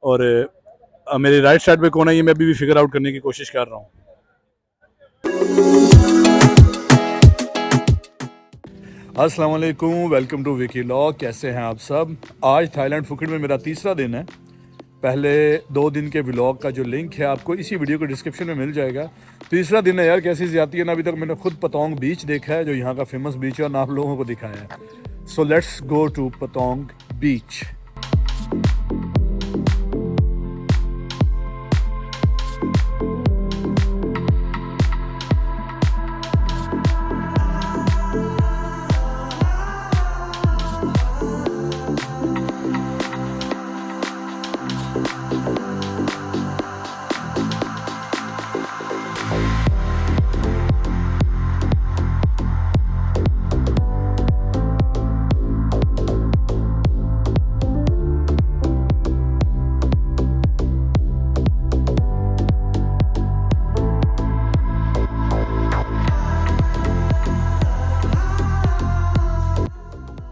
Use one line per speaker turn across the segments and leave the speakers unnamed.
और मेरे right side पे कौन है ये मैं अभी भी फिगर आउट करने की कोशिश कर रहा हूँ। अस्सलाम वालेकुम, वेलकम टू विकी लॉग। कैसे हैं आप सब? आज थाईलैंड फुकेट में मेरा तीसरा दिन है। पहले 2 दिन के व्लॉग का जो लिंक है आपको इसी वीडियो के डिस्क्रिप्शन में मिल जाएगा। तीसरा दिन है यार, कैसी ज़्यादती है ना। अभी तक मैंने खुद पतोंग बीच देखा है जो यहाँ का फेमस बीच है और आप लोगों को दिखाया है। सो लेट्स गो टू पतोंग बीच।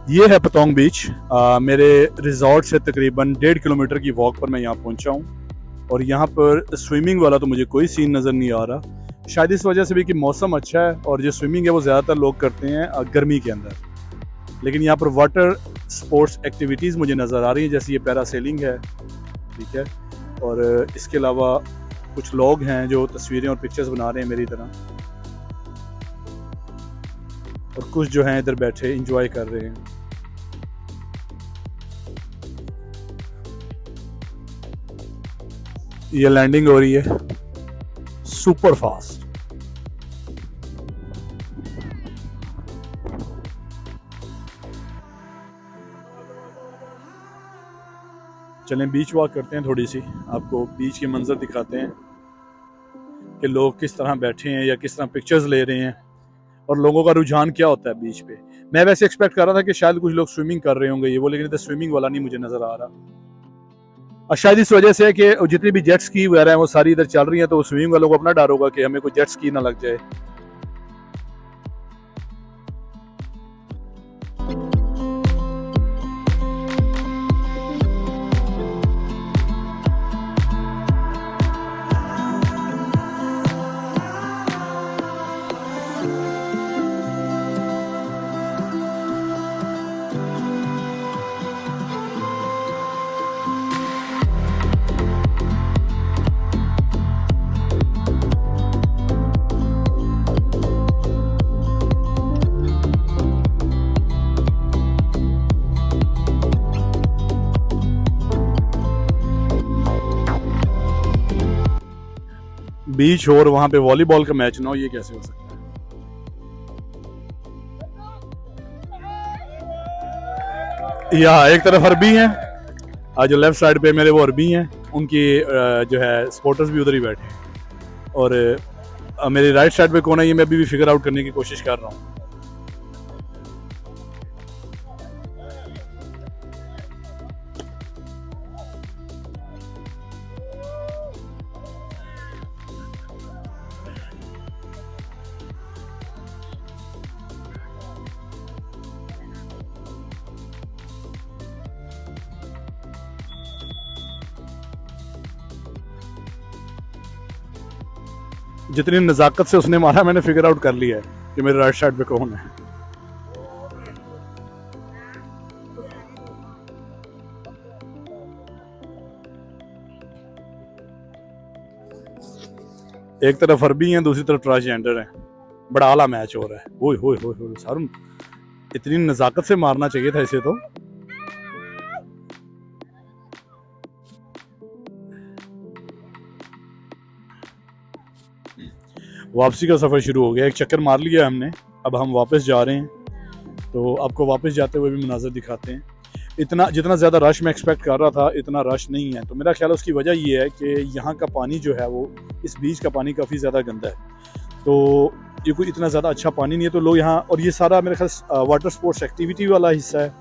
ये है पतोंग बीच। मेरे रिजॉर्ट से तकरीबन 1.5 किलोमीटर की वॉक पर मैं यहाँ पहुँचा हूँ और यहाँ पर स्विमिंग वाला तो मुझे कोई सीन नज़र नहीं आ रहा। शायद इस वजह से भी कि मौसम अच्छा है और जो स्विमिंग है वो ज़्यादातर लोग करते हैं गर्मी के अंदर। लेकिन यहाँ पर वाटर स्पोर्ट्स एक्टिविटीज़ मुझे नज़र आ रही हैं, जैसे ये पैरासेलिंग है, ठीक है। और इसके अलावा कुछ लोग हैं जो तस्वीरें और पिक्चर्स बना रहे हैं मेरी तरह, और कुछ जो हैं इधर बैठे इंजॉय कर रहे हैं। ये लैंडिंग हो रही है सुपर फास्ट। चलें बीच वॉक करते हैं, थोड़ी सी आपको बीच के मंजर दिखाते हैं कि लोग किस तरह बैठे हैं या किस तरह पिक्चर्स ले रहे हैं और लोगों का रुझान क्या होता है बीच पे। मैं वैसे एक्सपेक्ट कर रहा था कि शायद कुछ लोग स्विमिंग कर रहे होंगे ये वो, लेकिन इधर स्विमिंग वाला नहीं मुझे नजर आ रहा। और शायद इस वजह से है कि जितनी भी जेट स्की वगैरह हैं वो सारी इधर चल रही हैं, तो स्विमिंग वालों को अपना डर होगा कि हमें कोई जेट स्की ना लग जाए। बीच और वहां पे वॉलीबॉल का मैच ना हो, ये कैसे हो सकता है। यहाँ एक तरफ अरबी हैं, जो लेफ्ट साइड पे मेरे वो अरबी हैं, उनकी जो है सपोर्टर्स भी उधर ही बैठे हैं। और मेरे राइट साइड पे कौन है ये मैं अभी भी फिगर आउट करने की कोशिश कर रहा हूँ। जितनी नज़ाकत से उसने मारा मैंने फिगर आउट कर लिया है कि मेरे राइट साइड पे कौन है। एक तरफ अरबी हैं, दूसरी तरफ ट्रांसजेंडर हैं। बड़ा आला मैच हो रहा है। ओए होए होए होए, सारुन इतनी नज़ाकत से मारना चाहिए था इसे तो। वापसी का सफ़र शुरू हो गया, एक चक्कर मार लिया हमने, अब हम वापस जा रहे हैं। तो आपको वापस जाते हुए भी मनाज़र दिखाते हैं। इतना जितना ज़्यादा रश मैं एक्सपेक्ट कर रहा था इतना रश नहीं है। तो मेरा ख्याल है उसकी वजह ये है कि यहाँ का पानी जो है वो, इस बीच का पानी काफ़ी ज़्यादा गंदा है, तो ये कोई इतना ज़्यादा अच्छा पानी नहीं है। तो लोग यहाँ, और ये सारा मेरे ख्याल वाटर स्पोर्ट्स एक्टिविटी वाला हिस्सा है,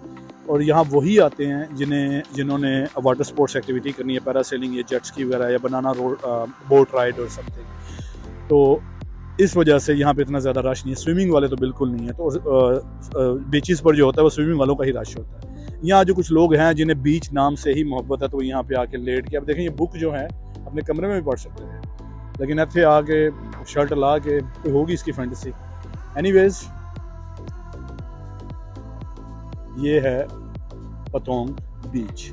और यहाँ वही आते हैं जिन्होंने वाटर स्पोर्ट्स एक्टिविटी करनी है, पैरासेलिंग या जेट स्की वगैरह या बनाना बोट राइड और समथिंग। तो इस वजह से यहाँ पे इतना ज़्यादा रश नहीं है। स्विमिंग वाले तो बिल्कुल नहीं है। तो बीचेस पर जो होता है वो स्विमिंग वालों का ही रश होता है। यहाँ जो कुछ लोग हैं जिन्हें बीच नाम से ही मोहब्बत है तो वो यहाँ पे आके लेट के, अब देखें ये बुक जो है अपने कमरे में भी पढ़ सकते थे, लेकिन इतने आके शर्ट ला के होगी इसकी फैंटेसी। एनीवेज ये है पतोंग बीच।